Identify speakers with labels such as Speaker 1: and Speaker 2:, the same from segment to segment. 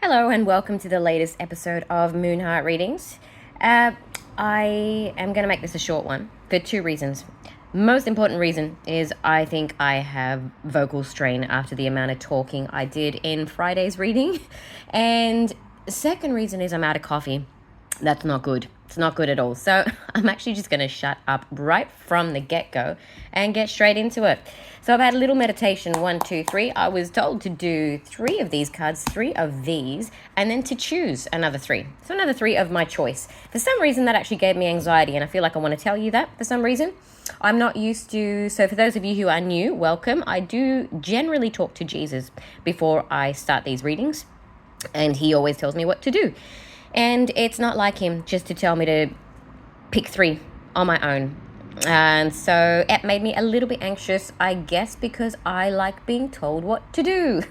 Speaker 1: Hello and welcome to the latest episode of Moonheart Readings. I am going to make this a short one for two reasons. Most important reason is I think I have vocal strain after the amount of talking I did in Friday's reading. And second reason is I'm out of coffee. That's not good. It's not good at all. So I'm actually just going to shut up right from the get-go and get straight into it. So I've had a little meditation, 1, 2, 3. I was told to do 3 of these cards, 3 of these, and then to choose another 3. So another 3 of my choice. For some reason, that actually gave me anxiety, and I feel like I want to tell you that for some reason. I'm not used to, so for those of you who are new, welcome. I do generally talk to Jesus before I start these readings, and he always tells me what to do. And it's not like him just to tell me to pick 3 on my own. And so it made me a little bit anxious, I guess, because I like being told what to do.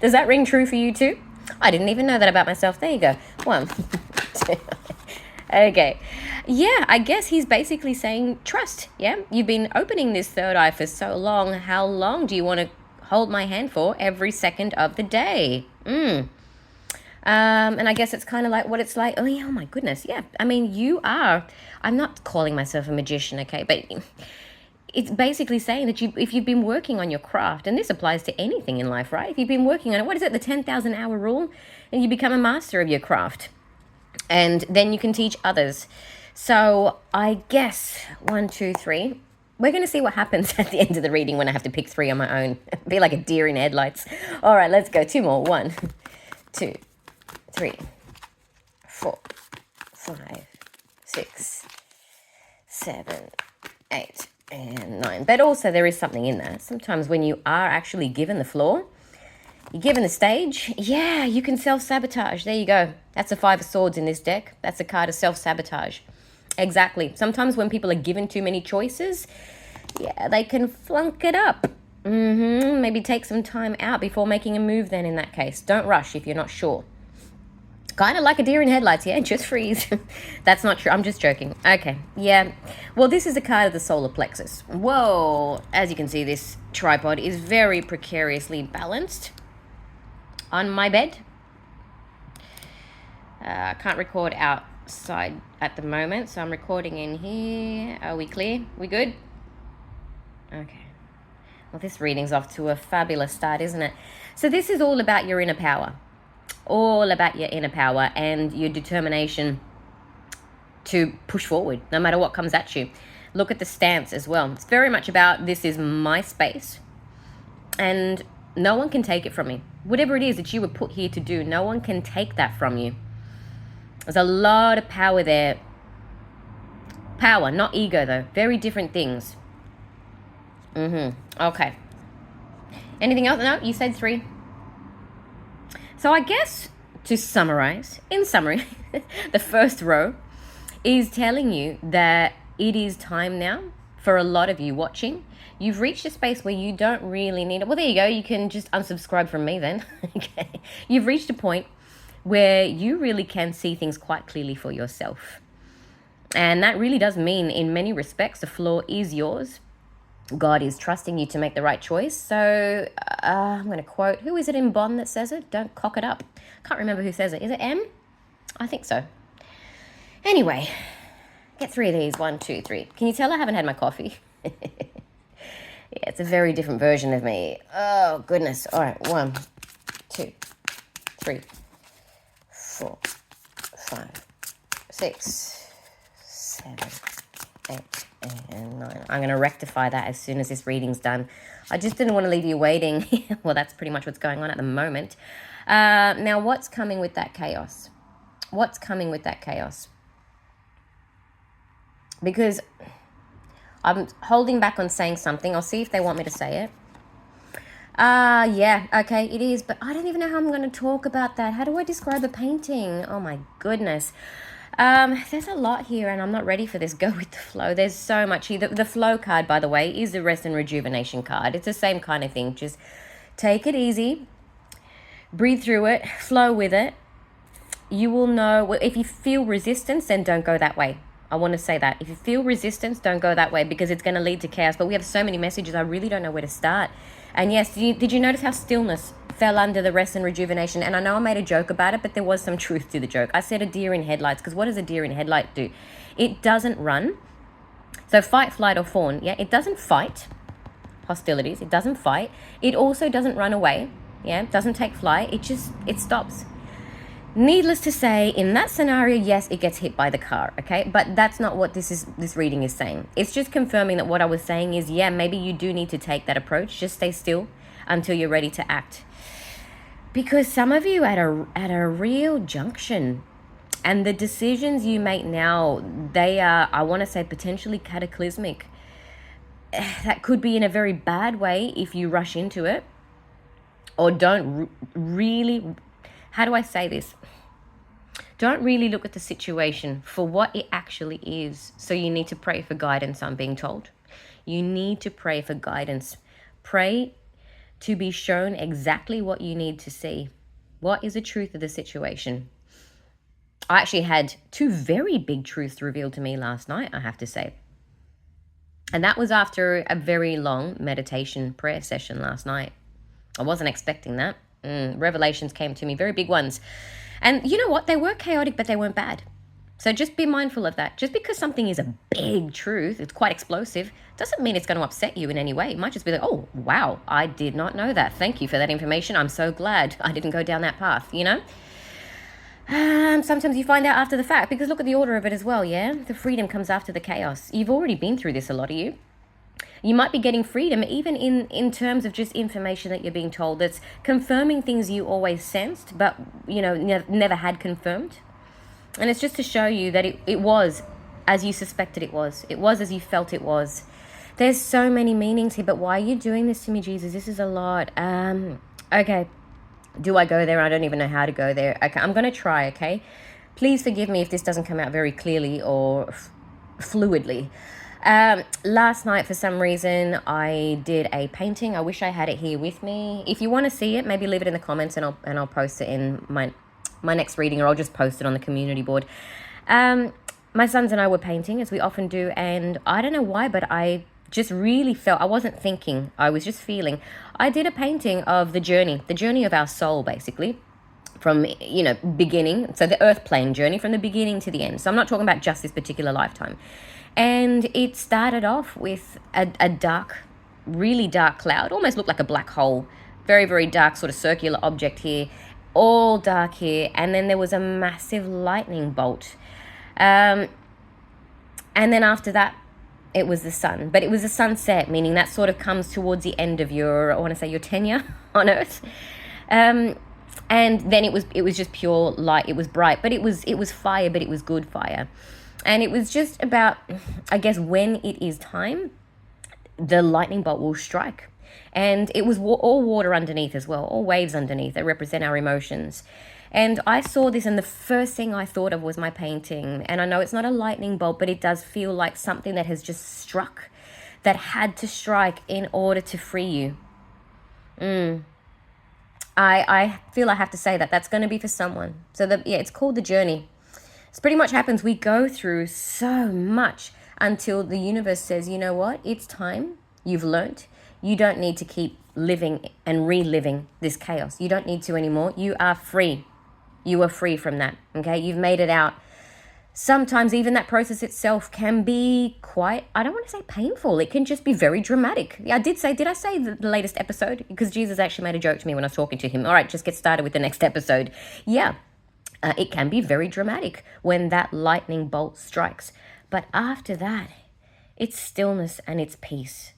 Speaker 1: Does that ring true for you too? I didn't even know that about myself. There you go. 1, 2. Okay. Yeah, I guess he's basically saying trust. Yeah, you've been opening this third eye for so long. How long do you want to hold my hand for every second of the day? And I guess it's kind of like what it's like. Oh, yeah, oh my goodness. Yeah. I mean, I'm not calling myself a magician, okay? But it's basically saying that if you've been working on your craft, and this applies to anything in life, right? If you've been working on it, what is it? The 10,000 hour rule? And you become a master of your craft. And then you can teach others. So I guess 1, 2, 3. We're going to see what happens at the end of the reading when I have to pick 3 on my own. Be like a deer in headlights. All right, let's go. 2 more. 1, 2, 3, 4, 5, 6, 7, 8, and 9. But also there is something in that. Sometimes when you are actually given the floor, you're given the stage, yeah, you can self-sabotage. There you go. That's a 5 of Swords in this deck. That's a card of self-sabotage. Exactly. Sometimes when people are given too many choices, yeah, they can flunk it up. Maybe take some time out before making a move then in that case. Don't rush if you're not sure. Kind of like a deer in headlights, yeah, just freeze. That's not true, I'm just joking. Okay, yeah. Well, this is a card of the solar plexus. Whoa, as you can see, this tripod is very precariously balanced on my bed. I can't record outside at the moment, so I'm recording in here. Are we clear? We good? Okay. Well, this reading's off to a fabulous start, isn't it? So this is all about your inner power. All about your inner power and your determination to push forward no matter what comes at you. Look at the stance as well. It's very much about this is my space and no one can take it from me. Whatever it is that you were put here to do, no one can take that from you. There's a lot of power there. Power, not ego though. Very different things. Okay. Anything else? No, you said 3. So I guess to summarize, in summary, the first row is telling you that it is time now for a lot of you watching. You've reached a space where you don't really need it. Well, there you go. You can just unsubscribe from me then. Okay. You've reached a point where you really can see things quite clearly for yourself. And that really does mean in many respects, the floor is yours. God is trusting you to make the right choice. So I'm going to quote, who is it in Bond that says it? Don't cock it up. Can't remember who says it. Is it M? I think so. Anyway, get 3 of these. 1, 2, 3. Can you tell I haven't had my coffee? Yeah, it's a very different version of me. Oh, goodness. All right. 1, 2, 3, 4, 5, 6, 7, 8. And 9. I'm going to rectify that as soon as this reading's done. I just didn't want to leave you waiting. Well, that's pretty much what's going on at the moment. Now, what's coming with that chaos? What's coming with that chaos? Because I'm holding back on saying something. I'll see if they want me to say it. Yeah, okay, it is. But I don't even know how I'm going to talk about that. How do I describe a painting? Oh, my goodness. There's a lot here and I'm not ready for this. Go with the flow. There's so much here. The flow card, by the way, is the rest and rejuvenation card. It's the same kind of thing. Just take it easy, breathe through it, flow with it. You will know if you feel resistance, then don't go that way. I want to say that. If you feel resistance, don't go that way because it's going to lead to chaos. But we have so many messages, I really don't know where to start. And yes, did you notice how stillness fell under the rest and rejuvenation? And I know I made a joke about it, but there was some truth to the joke. I said a deer in headlights because what does a deer in headlight do? It doesn't run. So fight, flight, or fawn, yeah? It doesn't fight hostilities. It doesn't fight. It also doesn't run away, yeah? It doesn't take flight. It stops. Needless to say, in that scenario, yes, it gets hit by the car, okay? But that's not what this reading is saying. It's just confirming that what I was saying is, yeah, maybe you do need to take that approach. Just stay still until you're ready to act. Because some of you at a real junction, and the decisions you make now, they are, I want to say, potentially cataclysmic. That could be in a very bad way if you rush into it or don't really... How do I say this? Don't really look at the situation for what it actually is. So you need to pray for guidance, I'm being told. You need to pray for guidance. Pray to be shown exactly what you need to see. What is the truth of the situation? I actually had 2 very big truths revealed to me last night, I have to say. And that was after a very long meditation prayer session last night. I wasn't expecting that. Revelations came to me, very big ones. And you know what? They were chaotic, but they weren't bad. So just be mindful of that. Just because something is a big truth, it's quite explosive, doesn't mean it's going to upset you in any way. It might just be like, oh, wow, I did not know that. Thank you for that information. I'm so glad I didn't go down that path, you know? Sometimes you find out after the fact, because look at the order of it as well, yeah? The freedom comes after the chaos. You've already been through this, a lot of you. You might be getting freedom even in terms of just information that you're being told that's confirming things you always sensed, but, you know, never had confirmed. And it's just to show you that it was as you suspected it was. It was as you felt it was. There's so many meanings here, but why are you doing this to me, Jesus? This is a lot. Okay. Do I go there? I don't even know how to go there. Okay, I'm going to try, okay? Please forgive me if this doesn't come out very clearly or fluidly. Last night, for some reason, I did a painting. I wish I had it here with me. If you want to see it, maybe leave it in the comments and I'll post it in my next reading, or I'll just post it on the community board. My sons and I were painting, as we often do, and I don't know why, but I just really felt, I wasn't thinking, I was just feeling. I did a painting of the journey of our soul, basically, from, you know, beginning, so the earth plane journey from the beginning to the end. So I'm not talking about just this particular lifetime. And it started off with a dark, really dark cloud, almost looked like a black hole, very, very dark sort of circular object here, all dark here. And then there was a massive lightning bolt. And then after that, it was the sun. But it was a sunset, meaning that sort of comes towards the end of your, I want to say, your tenure on Earth. And then it was just pure light. It was bright, but it was fire, but it was good fire. And it was just about, I guess, when it is time, the lightning bolt will strike. And it was all water underneath as well, all waves underneath that represent our emotions. And I saw this, and the first thing I thought of was my painting. And I know it's not a lightning bolt, but it does feel like something that has just struck, that had to strike in order to free you. I feel I have to say that. That's going to be for someone. So, it's called The Journey. It's pretty much happens. We go through so much until the universe says, you know what? It's time. You've learnt. You don't need to keep living and reliving this chaos. You don't need to anymore. You are free. You are free from that. Okay? You've made it out. Sometimes even that process itself can be quite, I don't want to say painful. It can just be very dramatic. Yeah, did I say the latest episode? Because Jesus actually made a joke to me when I was talking to him. All right, just get started with the next episode. Yeah. It can be very dramatic when that lightning bolt strikes. But after that, it's stillness and it's peace.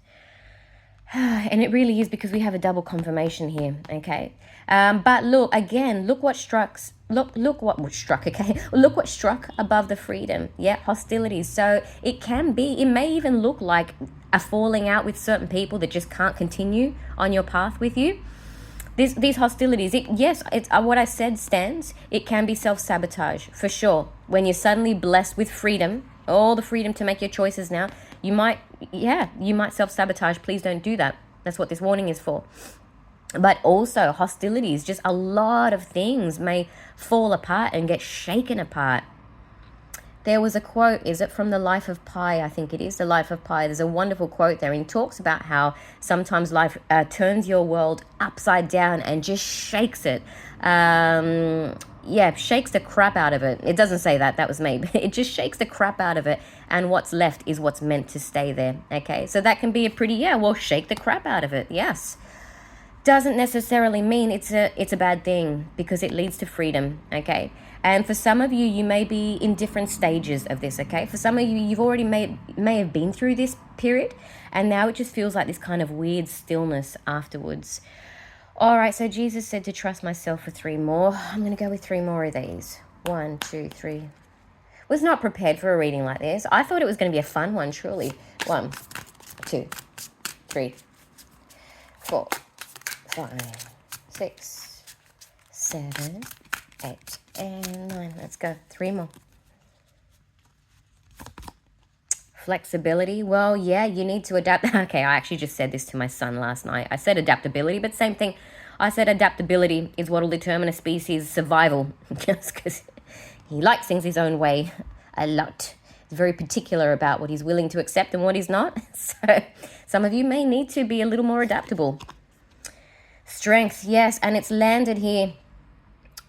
Speaker 1: And it really is, because we have a double confirmation here, okay? But look, again, look what struck, okay? Look what struck above the freedom, yeah? Hostilities. So it may even look like a falling out with certain people that just can't continue on your path with you. These hostilities, it's what I said stands. It can be self-sabotage, for sure. When you're suddenly blessed with freedom, all the freedom to make your choices now, you might self-sabotage. Please don't do that. That's what this warning is for. But also hostilities, just a lot of things may fall apart and get shaken apart. There was a quote, is it from The Life of Pi? I think it is The Life of Pi. There's a wonderful quote there, and he talks about how sometimes life turns your world upside down and just shakes it. Shakes the crap out of it. It doesn't say that, that was me, but it just shakes the crap out of it, and what's left is what's meant to stay there, okay? So that can be a pretty, shake the crap out of it, yes. Doesn't necessarily mean it's a bad thing, because it leads to freedom, okay? And for some of you, you may be in different stages of this, okay? For some of you, you've already may have been through this period, and now it just feels like this kind of weird stillness afterwards. All right, so Jesus said to trust myself for 3 more. I'm going to go with 3 more of these. 1, 2, 3. Was not prepared for a reading like this. I thought it was going to be a fun one, truly. 1, 2, 3, 4, 5, 6, 7, 8, and 9. Let's go. 3 more. Flexibility. Well, yeah, you need to adapt. Okay, I actually just said this to my son last night. I said adaptability, but same thing. I said adaptability is what will determine a species' survival. Just because he likes things his own way a lot. He's very particular about what he's willing to accept and what he's not. So some of you may need to be a little more adaptable. Strength, yes, and it's landed here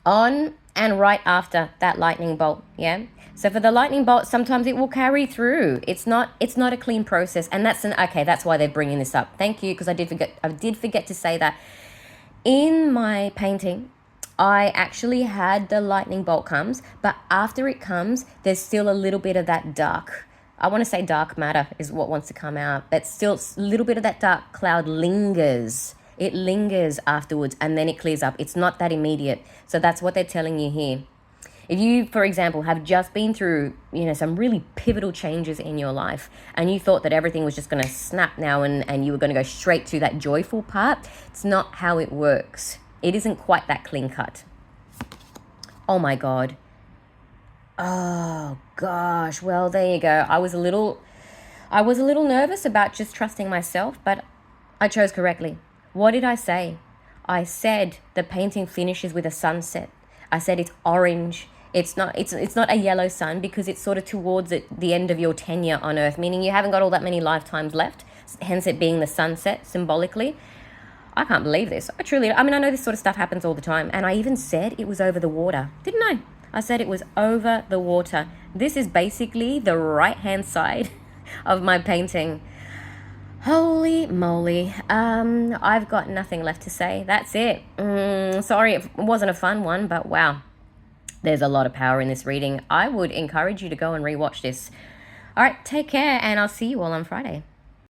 Speaker 1: on and right after that lightning bolt, yeah? So for the lightning bolt, sometimes it will carry through. It's not a clean process, and that's why they're bringing this up. Thank you, because I did forget to say that. In my painting, I actually had the lightning bolt comes, but after it comes, there's still a little bit of that dark, I want to say dark matter is what wants to come out, but still a little bit of that dark cloud lingers. It lingers afterwards, and then it clears up. It's not that immediate. So that's what they're telling you here. If you, for example, have just been through, some really pivotal changes in your life, and you thought that everything was just going to snap now and you were going to go straight to that joyful part, it's not how it works. It isn't quite that clean cut. Oh my God. Oh gosh. Well, there you go. I was a little nervous about just trusting myself, but I chose correctly. What did I say? I said the painting finishes with a sunset. I said it's orange. It's not a yellow sun, because it's sort of towards the end of your tenure on Earth, meaning you haven't got all that many lifetimes left, hence it being the sunset symbolically. I can't believe this. I know this sort of stuff happens all the time, and I even said it was over the water, didn't I? I said it was over the water. This is basically the right-hand side of my painting. Holy moly. I've got nothing left to say. That's it. Sorry, it wasn't a fun one, but wow. There's a lot of power in this reading. I would encourage you to go and rewatch this. All right, take care, and I'll see you all on Friday.